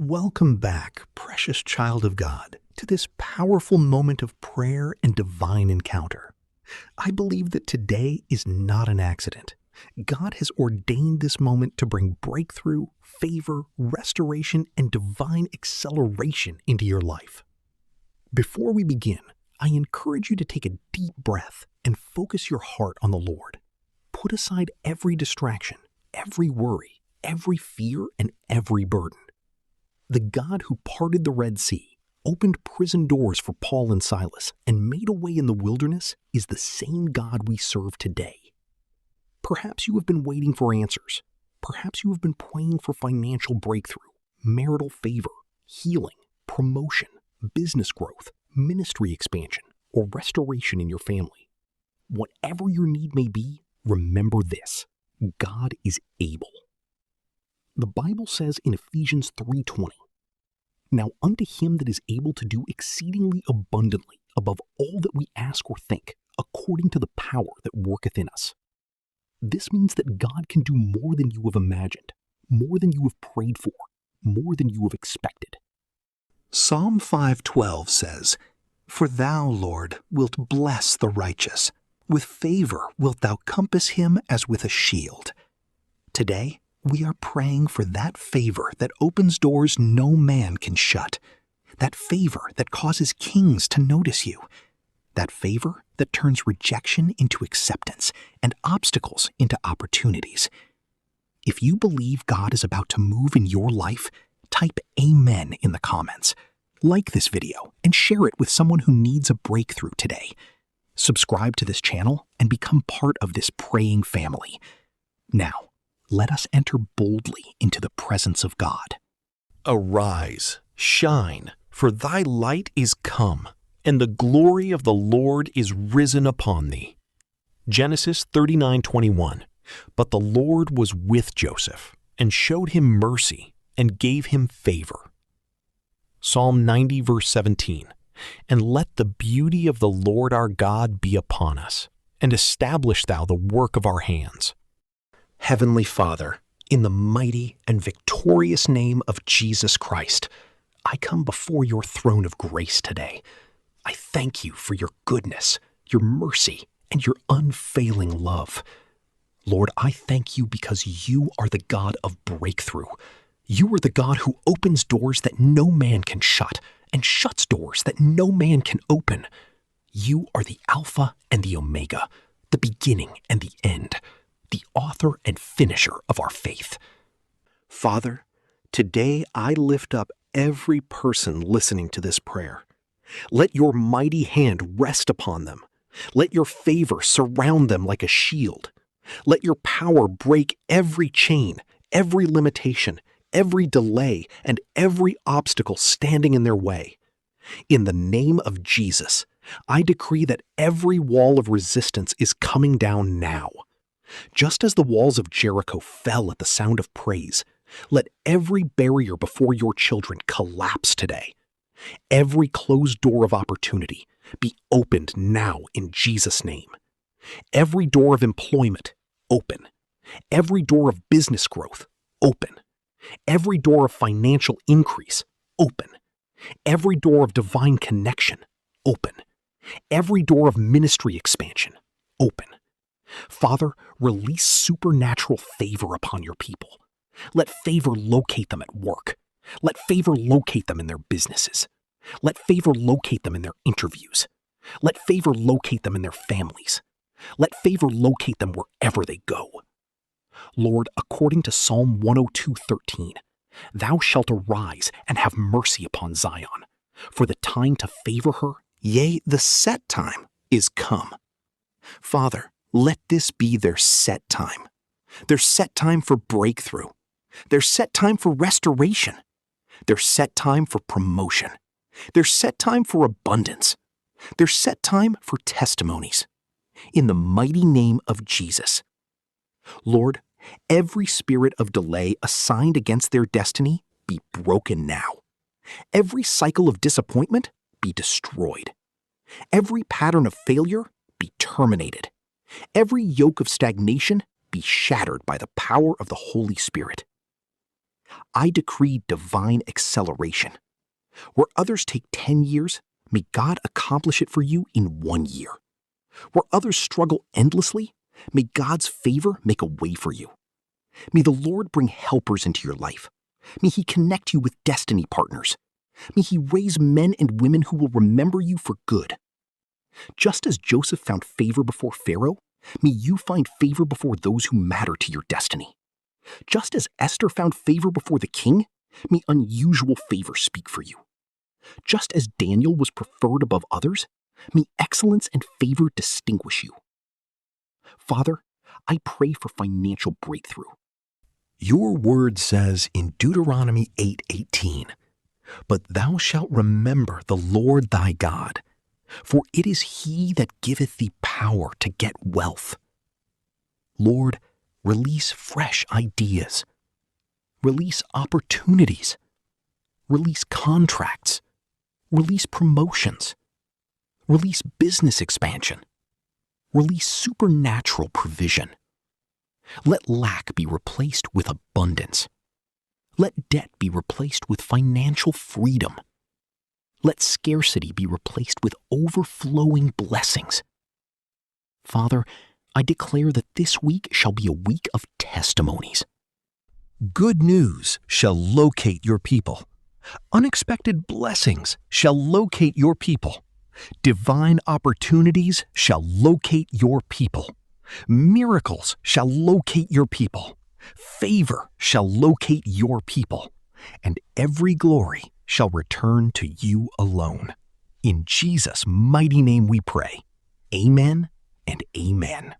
Welcome back, precious child of God, to this powerful moment of prayer and divine encounter. I believe that today is not an accident. God has ordained this moment to bring breakthrough, favor, restoration, and divine acceleration into your life. Before we begin, I encourage you to take a deep breath and focus your heart on the Lord. Put aside every distraction, every worry, every fear, and every burden. The God who parted the Red Sea, opened prison doors for Paul and Silas, and made a way in the wilderness is the same God we serve today. Perhaps you have been waiting for answers. Perhaps you have been praying for financial breakthrough, marital favor, healing, promotion, business growth, ministry expansion, or restoration in your family. Whatever your need may be, remember this: God is able. The Bible says in Ephesians 3:20, "Now unto him that is able to do exceedingly abundantly above all that we ask or think, according to the power that worketh in us." This means that God can do more than you have imagined, more than you have prayed for, more than you have expected. Psalm 5:12 says, "For thou, Lord, wilt bless the righteous. With favor wilt thou compass him as with a shield." Today, we are praying for that favor that opens doors no man can shut, that favor that causes kings to notice you, that favor that turns rejection into acceptance and obstacles into opportunities. If you believe God is about to move in your life, type Amen in the comments. Like this video and share it with someone who needs a breakthrough today. Subscribe to this channel and become part of this praying family. Now, let us enter boldly into the presence of God. Arise, shine, for thy light is come, and the glory of the Lord is risen upon thee. Genesis 39:21. But the Lord was with Joseph, and showed him mercy, and gave him favor. Psalm 90 verse 17. And let the beauty of the Lord our God be upon us, and establish thou the work of our hands. Heavenly Father, in the mighty and victorious name of Jesus Christ, I come before your throne of grace today. I thank you for your goodness, your mercy, and your unfailing love. Lord, I thank you because you are the God of breakthrough. You are the God who opens doors that no man can shut, and shuts doors that no man can open. You are the Alpha and the Omega, the beginning and the end, the author and finisher of our faith. Father, today I lift up every person listening to this prayer. Let your mighty hand rest upon them. Let your favor surround them like a shield. Let your power break every chain, every limitation, every delay, and every obstacle standing in their way. In the name of Jesus, I decree that every wall of resistance is coming down now. Just as the walls of Jericho fell at the sound of praise, let every barrier before your children collapse today. Every closed door of opportunity be opened now in Jesus' name. Every door of employment, open. Every door of business growth, open. Every door of financial increase, open. Every door of divine connection, open. Every door of ministry expansion, open. Father, release supernatural favor upon your people. Let favor locate them at work. Let favor locate them in their businesses. Let favor locate them in their interviews. Let favor locate them in their families. Let favor locate them wherever they go. Lord, according to Psalm 102:13, thou shalt arise and have mercy upon Zion, for the time to favor her, yea, the set time is come. Father, let this be their set time for breakthrough, their set time for restoration, their set time for promotion, their set time for abundance, their set time for testimonies. In the mighty name of Jesus. Lord, every spirit of delay assigned against their destiny be broken now. Every cycle of disappointment be destroyed. Every pattern of failure be terminated. Every yoke of stagnation be shattered by the power of the Holy Spirit. I decree divine acceleration. Where others take 10 years, may God accomplish it for you in 1 year. Where others struggle endlessly, may God's favor make a way for you. May the Lord bring helpers into your life. May He connect you with destiny partners. May He raise men and women who will remember you for good. Just as Joseph found favor before Pharaoh, may you find favor before those who matter to your destiny. Just as Esther found favor before the king, may unusual favor speak for you. Just as Daniel was preferred above others, may excellence and favor distinguish you. Father, I pray for financial breakthrough. Your word says in Deuteronomy 8:18, "But thou shalt remember the Lord thy God, for it is He that giveth thee power to get wealth." Lord, release fresh ideas. Release opportunities. Release contracts. Release promotions. Release business expansion. Release supernatural provision. Let lack be replaced with abundance. Let debt be replaced with financial freedom. Let scarcity be replaced with overflowing blessings. Father, I declare that this week shall be a week of testimonies. Good news shall locate your people. Unexpected blessings shall locate your people. Divine opportunities shall locate your people. Miracles shall locate your people. Favor shall locate your people. And every glory shall return to you alone. In Jesus' mighty name we pray. Amen and amen.